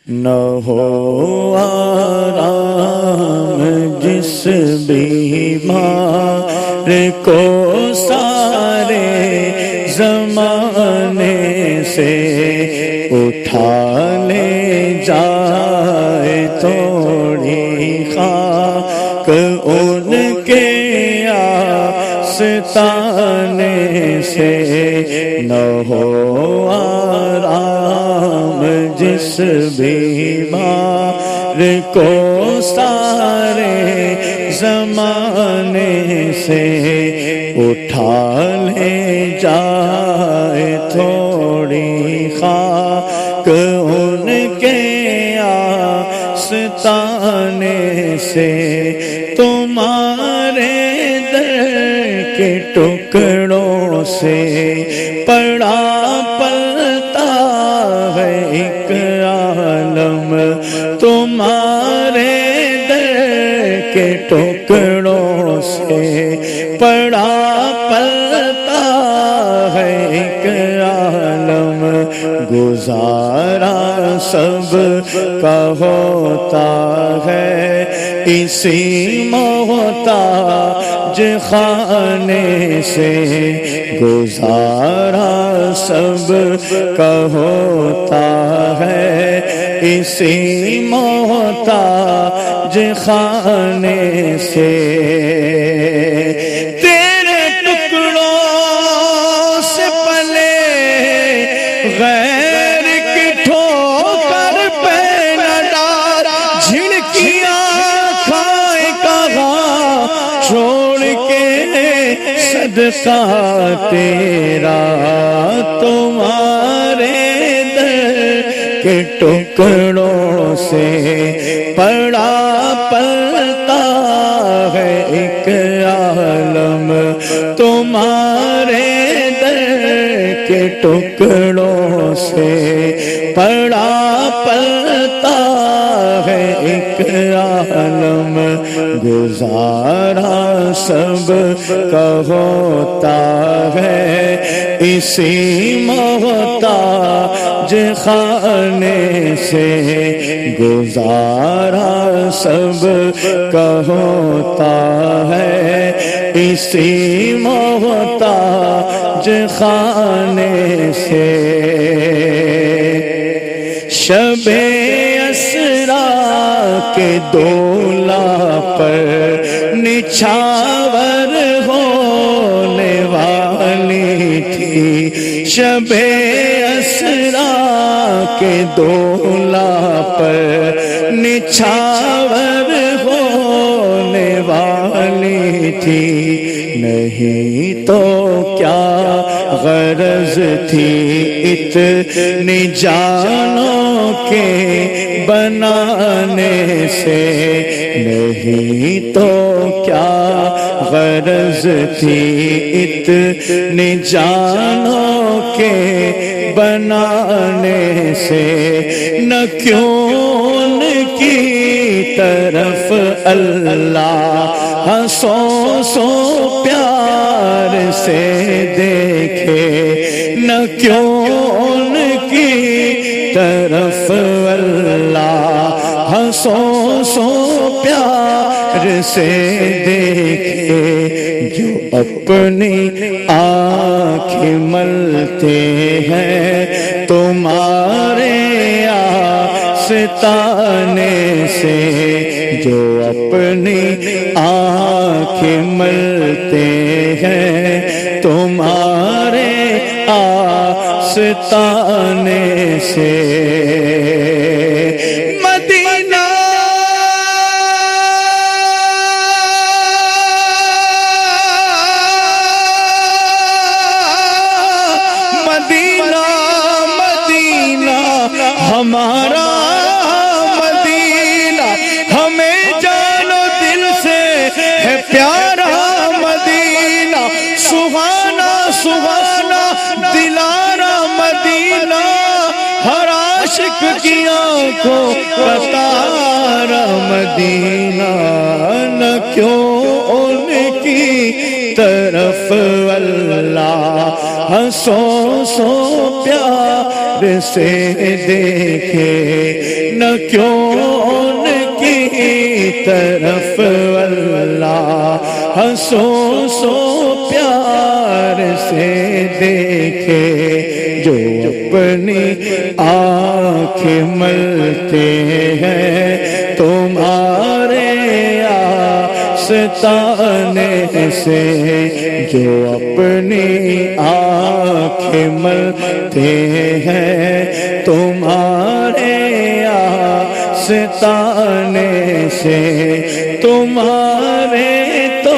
نہ ہو آرام جس بیمار کو سارے زمانے سے اٹھا لے جائے تھوڑی خاک ان کے آستانے سے نہ ہو آرام جس بیمار کو سارے زمانے سے اٹھا لے جائے تھوڑی خاک ان کے آستانے سے تمہارے در کے ٹکڑوں سے پڑا پلتا ہے ایک عالم تمہارے در کے ٹکڑوں سے پڑا پلتا ہے ایک عالم گزارا سب کا ہوتا ہے اسی محتاج خانے سے گزارا سب کا ہوتا ہے اسی محتاج خانے سے تیرے ٹکڑوں سے پلے غیر کی ٹھوکر پہ نہ ڈال جھڑکیاں کھائے کہاں چھوڑ کے صدقہ تیرا تمہارے در کے ٹکڑوں سے پڑا پلتا ہے ایک عالم تمہارے در کے ٹکڑوں سے پڑا پلتا ہے ایک عالم گزارا سب کا ہوتا ہے اسی محتاج خانے سے گزارا سب کا ہوتا ہے اسی محتاج خانے سے شب اسرا کے دولا پر نچھاور ہونے والی تھی شب اسرا کے دولا پر نچھاور ہونے والی تھی نہیں تو کیا غرض تھی اتنی جانوں کے بنانے سے نہیں تو کیا غرض تھی اتنی جانوں کے بنانے سے نہ کیوں ان کی طرف اللہ سو سو پیار سے دیکھے نہ کیوں ان کی طرف اللہ سو سو پیار سے دیکھے جو اپنی آنکھیں ملتے ہیں تمہارے آستانے سے جو اپنی آنکھیں ملتے ہیں تمہارے آستانے سے مدینہ مدینہ مدینہ ہمارا مدینہ ہمیں جانو دل سے ہے پیارا مدینہ سبحانہ سبحانہ دلارا مدینہ ہر عاشق کی آنکھوں کا تارا مدینہ نہ کیوں ان کی طرف اللہ سو پیار سے دیکھے نہ کیوں ان کی طرف اللہ سو پیار سے دیکھے جو اپنی آنکھیں ملتے ہیں تمہارے آستانے سے، جو اپنی آنکھیں ملتے ہیں تمہارے آستانے سے، تمہارے تو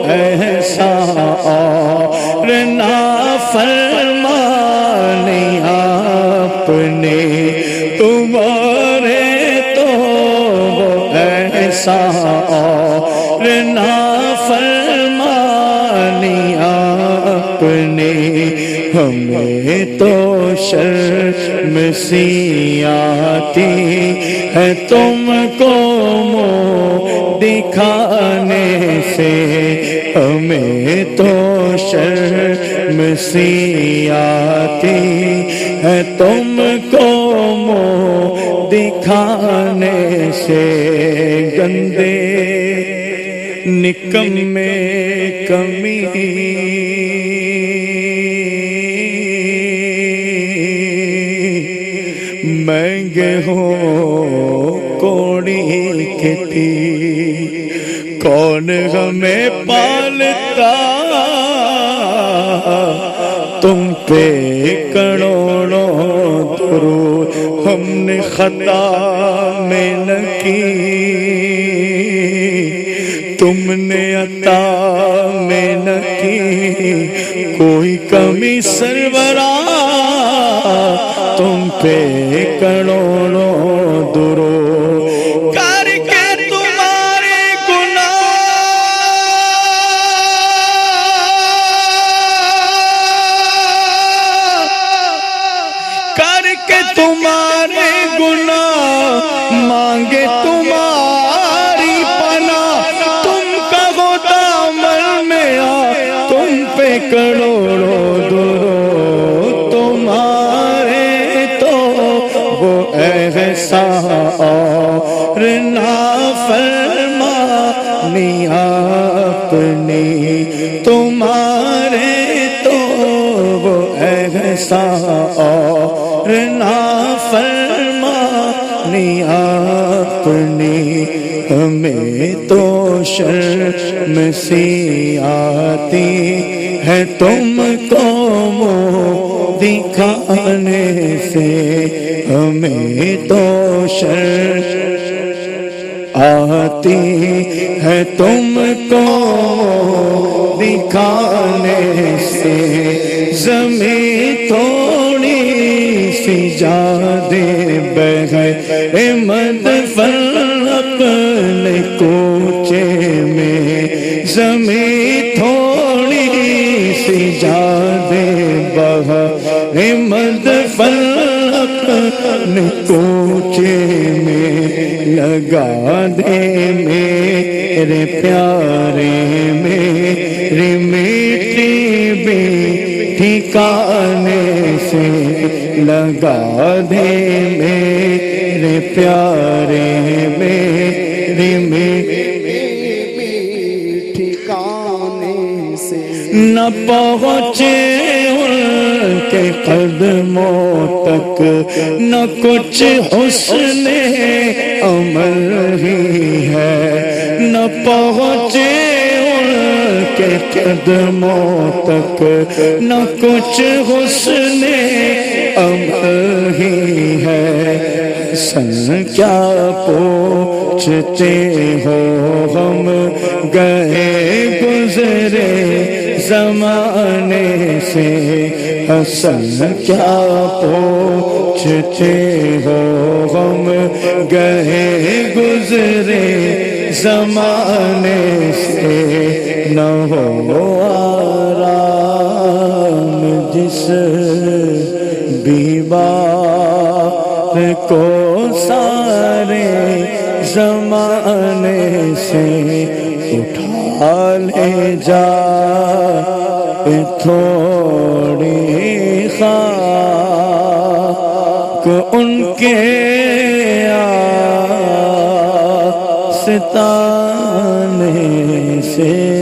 احسان اور نافرمانی اپنے، تمہارے تو احسان اور نافرمانی اپنے، ہمیں تو شرم سی آتی ہے تم کو منہ دکھانے سے، ہمیں تو شرم سی آتی ہے تم کو منہ دکھانے سے، گندے نکمے کمی مہنگے ہو کوڑی کے تیر، کون ہمیں پالتا تم پہ کروڑوں درود ہم نے خطا میں نہ کی، تم نے عطا میں نہ کی کوئی کمی سربراہ، تم پہ کروڑوں درود کر کے تمہارے گناہ، کر کے تمہارے گناہ مانگے تمہاری پناہ، تم کہو دامن میں آ تم پہ کروڑوں درود، تمہارے تو وہ احسان اور نافرمانی اپنی، تمہارے تو وہ احسان اور نافرمانی اپنی، ہمیں تو شرم سی آتی ہے تم کو منہ دکھانے سے، ہمیں تو شرم آتی ہے تم کو دکھانے سے، زمین تھوڑی سی جادے بغیر مدفرق نے کوچے میں، زمین تھوڑی سی جادے بغیر مدفرق نے کوچے میں، لگا دے میرے پیارے میری میٹھی بھی ٹھکانے سے، لگا دے میرے پیارے میری ٹھکانے سے، نہ پہنچے ان کے قدموں تک نہ کچھ حسن عمل ہی ہے، نہ پہنچے ان کے قدموں تک نہ کچھ حسن عمل ہی ہے، سن کیا پوچھتے ہو ہم گئے گزرے زمانے سے، حسن کیا پوچھتے ہو ہم گئے گزرے زمانے سے، نہ ہو آرام جس بیمار کو سارے زمانے سے اٹھا لے جا تھوڑی خاک ان کے آستانے سے